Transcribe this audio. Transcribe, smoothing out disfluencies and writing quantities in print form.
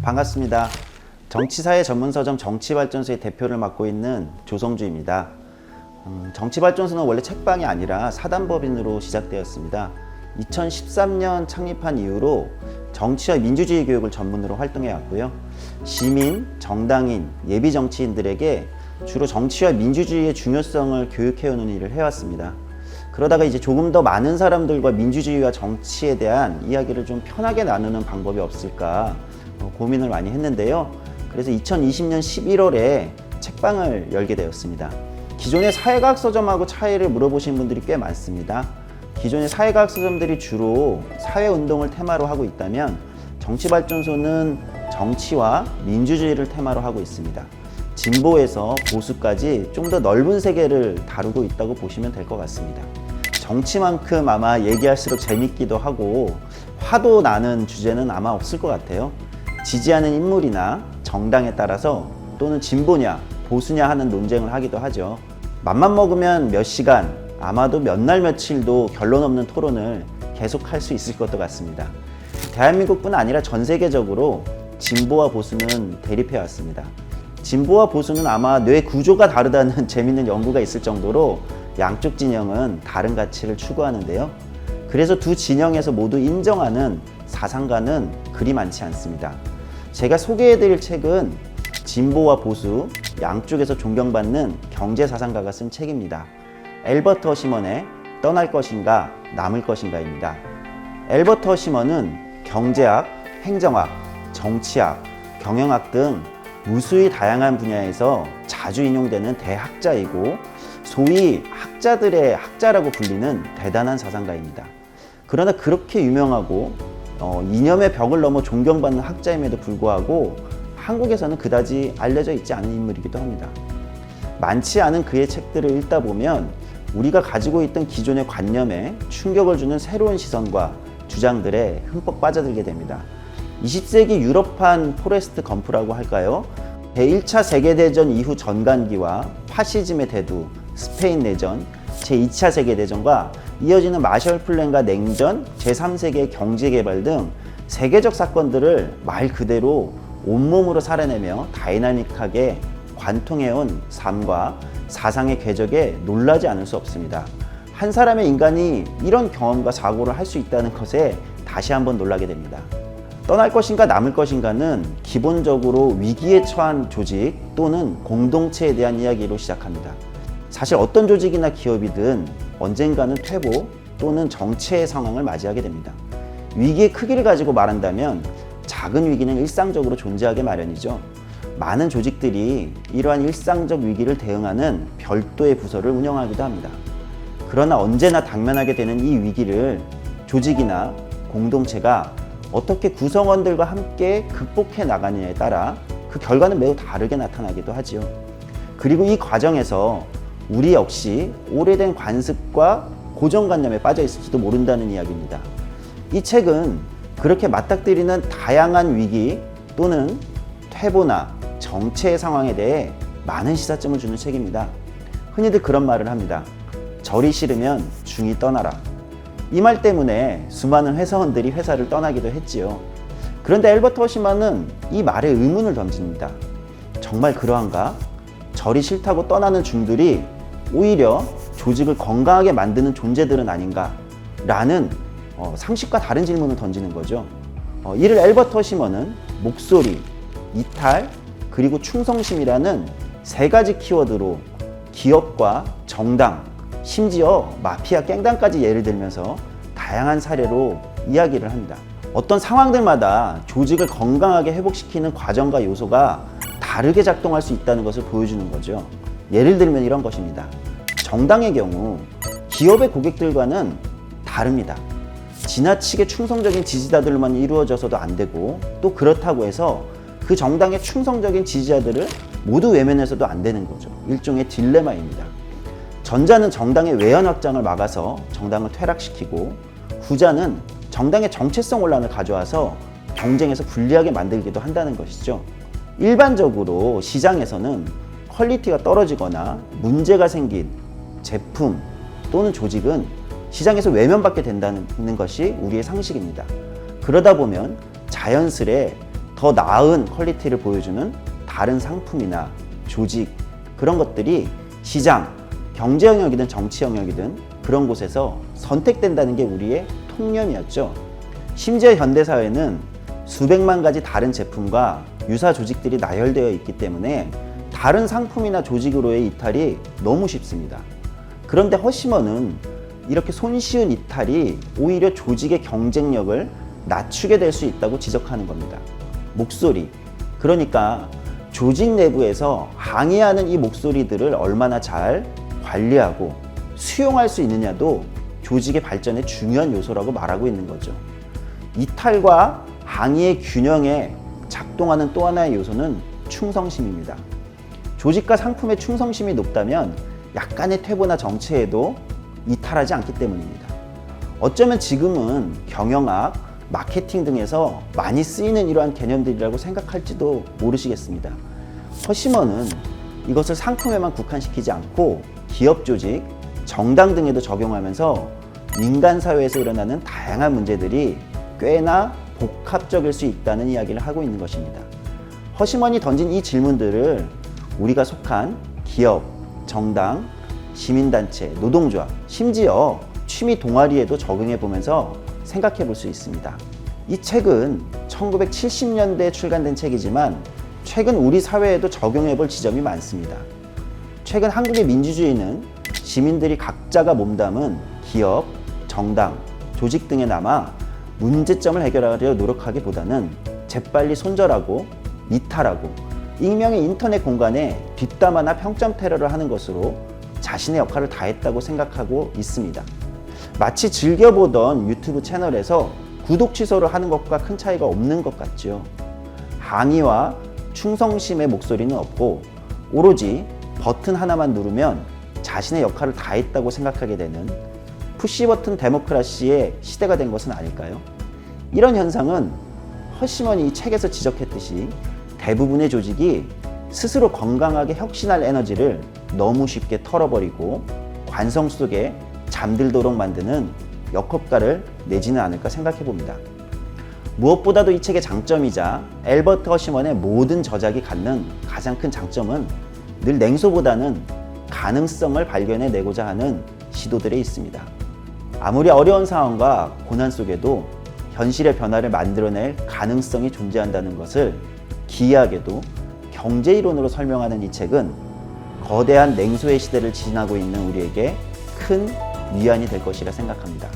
반갑습니다. 정치사회 전문서점 정치발전소의 대표를 맡고 있는 조성주입니다. 정치발전소는 원래 책방이 아니라 사단법인으로 시작되었습니다. 2013년 창립한 이후로 정치와 민주주의 교육을 전문으로 활동해 왔고요. 시민, 정당인, 예비 정치인들에게 주로 정치와 민주주의의 중요성을 교육해오는 일을 해왔습니다. 그러다가 이제 조금 더 많은 사람들과 민주주의와 정치에 대한 이야기를 좀 편하게 나누는 방법이 없을까 고민을 많이 했는데요. 그래서 2020년 11월에 책방을 열게 되었습니다. 기존의 사회과학 서점하고 차이를 물어보신 분들이 꽤 많습니다. 기존의 사회과학 서점들이 주로 사회운동을 테마로 하고 있다면 정치발전소는 정치와 민주주의를 테마로 하고 있습니다. 진보에서 보수까지 좀 더 넓은 세계를 다루고 있다고 보시면 될 것 같습니다. 정치만큼 아마 얘기할수록 재밌기도 하고 화도 나는 주제는 아마 없을 것 같아요. 지지하는 인물이나 정당에 따라서 또는 진보냐 보수냐 하는 논쟁을 하기도 하죠. 맘만 먹으면 몇 시간, 아마도 몇 날 며칠도 결론 없는 토론을 계속할 수 있을 것도 같습니다. 대한민국뿐 아니라 전 세계적으로 진보와 보수는 대립해 왔습니다. 진보와 보수는 아마 뇌 구조가 다르다는 재밌는 연구가 있을 정도로 양쪽 진영은 다른 가치를 추구하는데요. 그래서 두 진영에서 모두 인정하는 사상가는 그리 많지 않습니다. 제가 소개해드릴 책은 진보와 보수 양쪽에서 존경받는 경제사상가가 쓴 책입니다. 엘버트 허시먼의 떠날 것인가 남을 것인가입니다. 엘버트 허시먼은 경제학, 행정학, 정치학, 경영학 등 무수히 다양한 분야에서 자주 인용되는 대학자이고 소위 학자들의 학자라고 불리는 대단한 사상가입니다. 그러나 그렇게 유명하고 이념의 벽을 넘어 존경받는 학자임에도 불구하고 한국에서는 그다지 알려져 있지 않은 인물이기도 합니다. 많지 않은 그의 책들을 읽다 보면 우리가 가지고 있던 기존의 관념에 충격을 주는 새로운 시선과 주장들에 흠뻑 빠져들게 됩니다. 20세기 유럽판 포레스트 검프라고 할까요? 제1차 세계대전 이후 전간기와 파시즘의 대두, 스페인 내전, 제2차 세계대전과 이어지는 마셜 플랜과 냉전, 제3세계 경제개발 등 세계적 사건들을 말 그대로 온몸으로 살아내며 다이나믹하게 관통해온 삶과 사상의 궤적에 놀라지 않을 수 없습니다. 한 사람의 인간이 이런 경험과 사고를 할 수 있다는 것에 다시 한번 놀라게 됩니다. 떠날 것인가 남을 것인가는 기본적으로 위기에 처한 조직 또는 공동체에 대한 이야기로 시작합니다. 사실 어떤 조직이나 기업이든 언젠가는 퇴보 또는 정체의 상황을 맞이하게 됩니다. 위기의 크기를 가지고 말한다면 작은 위기는 일상적으로 존재하게 마련이죠. 많은 조직들이 이러한 일상적 위기를 대응하는 별도의 부서를 운영하기도 합니다. 그러나 언제나 당면하게 되는 이 위기를 조직이나 공동체가 어떻게 구성원들과 함께 극복해 나가느냐에 따라 그 결과는 매우 다르게 나타나기도 하지요. 그리고 이 과정에서 우리 역시 오래된 관습과 고정관념에 빠져 있을지도 모른다는 이야기입니다. 이 책은 그렇게 맞닥뜨리는 다양한 위기 또는 퇴보나 정체의 상황에 대해 많은 시사점을 주는 책입니다. 흔히들 그런 말을 합니다. 절이 싫으면 중이 떠나라. 이 말 때문에 수많은 회사원들이 회사를 떠나기도 했지요. 그런데 엘버트 허시먼은 이 말에 의문을 던집니다. 정말 그러한가? 절이 싫다고 떠나는 중들이 오히려 조직을 건강하게 만드는 존재들은 아닌가? 라는 상식과 다른 질문을 던지는 거죠. 이를 엘버트 허시먼은 목소리, 이탈, 그리고 충성심이라는 세 가지 키워드로 기업과 정당, 심지어 마피아 깽단까지 예를 들면서 다양한 사례로 이야기를 합니다. 어떤 상황들마다 조직을 건강하게 회복시키는 과정과 요소가 다르게 작동할 수 있다는 것을 보여주는 거죠. 예를 들면 이런 것입니다. 정당의 경우 기업의 고객들과는 다릅니다. 지나치게 충성적인 지지자들로만 이루어져서도 안 되고 또 그렇다고 해서 그 정당의 충성적인 지지자들을 모두 외면해서도 안 되는 거죠. 일종의 딜레마입니다. 전자는 정당의 외연 확장을 막아서 정당을 퇴락시키고 후자는 정당의 정체성 혼란을 가져와서 경쟁에서 불리하게 만들기도 한다는 것이죠. 일반적으로 시장에서는 퀄리티가 떨어지거나 문제가 생긴 제품 또는 조직은 시장에서 외면받게 된다는 것이 우리의 상식입니다. 그러다 보면 자연스레 더 나은 퀄리티를 보여주는 다른 상품이나 조직, 그런 것들이 시장, 경제 영역이든 정치 영역이든 그런 곳에서 선택된다는 게 우리의 통념이었죠. 심지어 현대사회는 수백만 가지 다른 제품과 유사 조직들이 나열되어 있기 때문에 다른 상품이나 조직으로의 이탈이 너무 쉽습니다. 그런데 허쉬먼은 이렇게 손쉬운 이탈이 오히려 조직의 경쟁력을 낮추게 될 수 있다고 지적하는 겁니다. 목소리, 그러니까 조직 내부에서 항의하는 이 목소리들을 얼마나 잘 관리하고 수용할 수 있느냐도 조직의 발전의 중요한 요소라고 말하고 있는 거죠. 이탈과 항의의 균형에 작동하는 또 하나의 요소는 충성심입니다. 조직과 상품의 충성심이 높다면 약간의 퇴보나 정체에도 이탈하지 않기 때문입니다. 어쩌면 지금은 경영학, 마케팅 등에서 많이 쓰이는 이러한 개념들이라고 생각할지도 모르시겠습니다. 허쉬먼은 이것을 상품에만 국한시키지 않고 기업 조직, 정당 등에도 적용하면서 인간 사회에서 일어나는 다양한 문제들이 꽤나 복합적일 수 있다는 이야기를 하고 있는 것입니다. 허쉬먼이 던진 이 질문들을 우리가 속한 기업, 정당, 시민단체, 노동조합, 심지어 취미 동아리에도 적용해 보면서 생각해 볼 수 있습니다. 이 책은 1970년대에 출간된 책이지만 최근 우리 사회에도 적용해 볼 지점이 많습니다. 최근 한국의 민주주의는 시민들이 각자가 몸담은 기업, 정당, 조직 등에 남아 문제점을 해결하려 노력하기보다는 재빨리 손절하고 이탈하고 익명의 인터넷 공간에 뒷담화나 평점 테러를 하는 것으로 자신의 역할을 다했다고 생각하고 있습니다. 마치 즐겨보던 유튜브 채널에서 구독 취소를 하는 것과 큰 차이가 없는 것 같죠. 항의와 충성심의 목소리는 없고 오로지 버튼 하나만 누르면 자신의 역할을 다했다고 생각하게 되는 푸시버튼 데모크라시의 시대가 된 것은 아닐까요? 이런 현상은 허쉬먼이 이 책에서 지적했듯이 대부분의 조직이 스스로 건강하게 혁신할 에너지를 너무 쉽게 털어버리고 관성 속에 잠들도록 만드는 역효과를 내지는 않을까 생각해 봅니다. 무엇보다도 이 책의 장점이자 앨버트 허쉬먼의 모든 저작이 갖는 가장 큰 장점은 늘 냉소보다는 가능성을 발견해내고자 하는 시도들에 있습니다. 아무리 어려운 상황과 고난 속에도 현실의 변화를 만들어낼 가능성이 존재한다는 것을 기이하게도 경제이론으로 설명하는 이 책은 거대한 냉소의 시대를 지나고 있는 우리에게 큰 위안이 될 것이라 생각합니다.